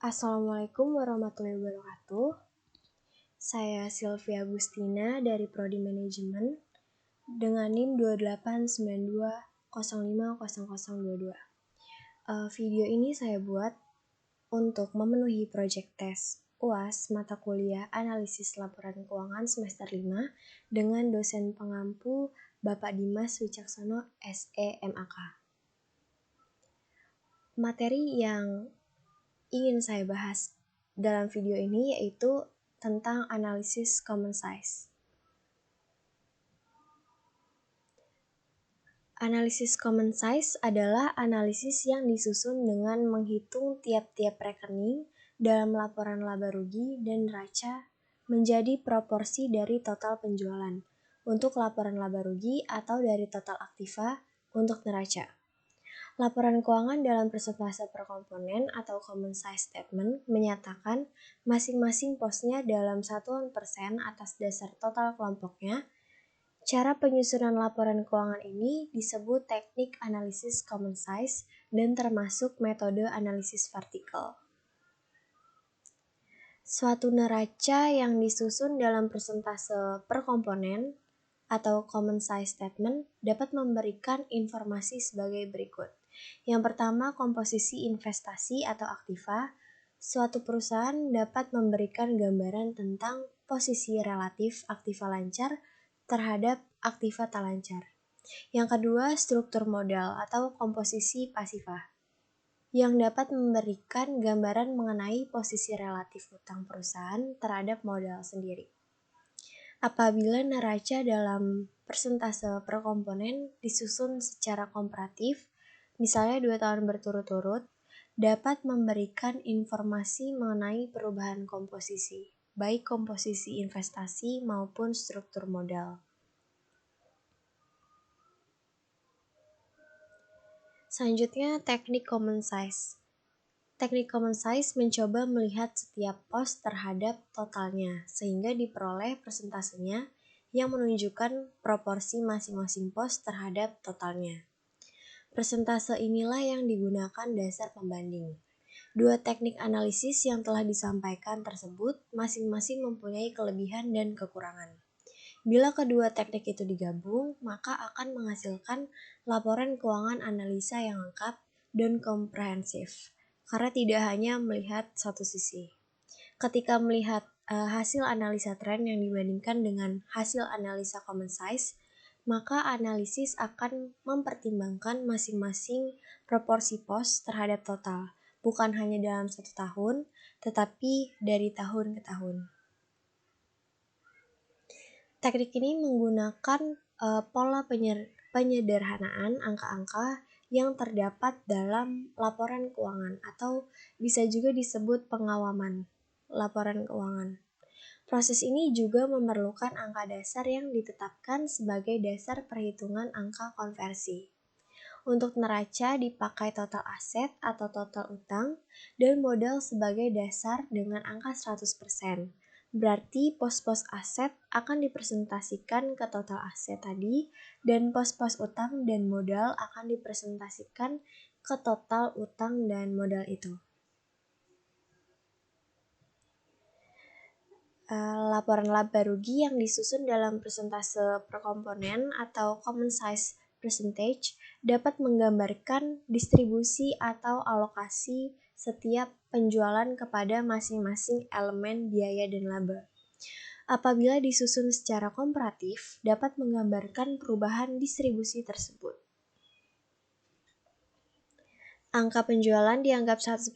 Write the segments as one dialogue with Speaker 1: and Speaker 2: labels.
Speaker 1: Assalamualaikum warahmatullahi wabarakatuh. Saya Sylvia Agustina dari Prodi Manajemen dengan NIM 2892050022. Video ini saya buat untuk memenuhi project test UAS mata kuliah Analisis Laporan Keuangan semester 5 dengan dosen pengampu Bapak Dimas Wicaksono SE MAK. Materi yang ingin saya bahas dalam video ini yaitu tentang analisis common size. Analisis common size adalah analisis yang disusun dengan menghitung tiap-tiap rekening dalam laporan laba rugi dan neraca menjadi proporsi dari total penjualan untuk laporan laba rugi atau dari total aktiva untuk neraca. Laporan keuangan dalam persentase per komponen atau common size statement menyatakan masing-masing posnya dalam satuan persen atas dasar total kelompoknya. Cara penyusunan laporan keuangan ini disebut teknik analisis common size dan termasuk metode analisis vertikal. Suatu neraca yang disusun dalam persentase per komponen atau common size statement dapat memberikan informasi sebagai berikut. Yang pertama, komposisi investasi atau aktiva. Suatu perusahaan dapat memberikan gambaran tentang posisi relatif aktiva lancar terhadap aktiva tak lancar. Yang kedua, struktur modal atau komposisi pasifa, yang dapat memberikan gambaran mengenai posisi relatif utang perusahaan terhadap modal sendiri. Apabila neraca dalam persentase per komponen disusun secara komparatif, misalnya 2 tahun berturut-turut, dapat memberikan informasi mengenai perubahan komposisi, baik komposisi investasi maupun struktur modal. Selanjutnya, teknik common size. Teknik common size mencoba melihat setiap pos terhadap totalnya, sehingga diperoleh persentasenya yang menunjukkan proporsi masing-masing pos terhadap totalnya. Persentase inilah yang digunakan dasar pembanding. Dua teknik analisis yang telah disampaikan tersebut masing-masing mempunyai kelebihan dan kekurangan. Bila kedua teknik itu digabung, maka akan menghasilkan laporan keuangan analisa yang lengkap dan komprehensif, karena tidak hanya melihat satu sisi. Ketika melihat hasil analisa tren yang dibandingkan dengan hasil analisa common size, maka analisis akan mempertimbangkan masing-masing proporsi pos terhadap total, bukan hanya dalam 1 tahun, tetapi dari tahun ke tahun. Teknik ini menggunakan pola penyederhanaan angka-angka yang terdapat dalam laporan keuangan atau bisa juga disebut pengawaman laporan keuangan. Proses ini juga memerlukan angka dasar yang ditetapkan sebagai dasar perhitungan angka konversi. Untuk neraca dipakai total aset atau total utang dan modal sebagai dasar dengan angka 100%. Berarti pos-pos aset akan dipresentasikan ke total aset tadi dan pos-pos utang dan modal akan dipresentasikan ke total utang dan modal itu. Laporan laba rugi yang disusun dalam persentase per komponen atau common size percentage dapat menggambarkan distribusi atau alokasi setiap penjualan kepada masing-masing elemen biaya dan laba. Apabila disusun secara komparatif, dapat menggambarkan perubahan distribusi tersebut. Angka penjualan dianggap 100%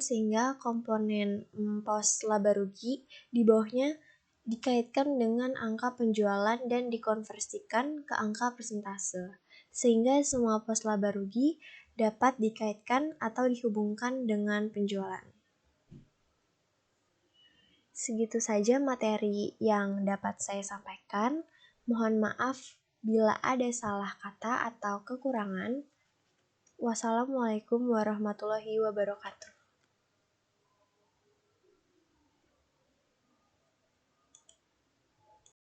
Speaker 1: sehingga komponen pos laba rugi di bawahnya dikaitkan dengan angka penjualan dan dikonversikan ke angka persentase, sehingga semua pos laba rugi dapat dikaitkan atau dihubungkan dengan penjualan. Segitu saja materi yang dapat saya sampaikan. Mohon maaf bila ada salah kata atau kekurangan. Wassalamualaikum warahmatullahi wabarakatuh.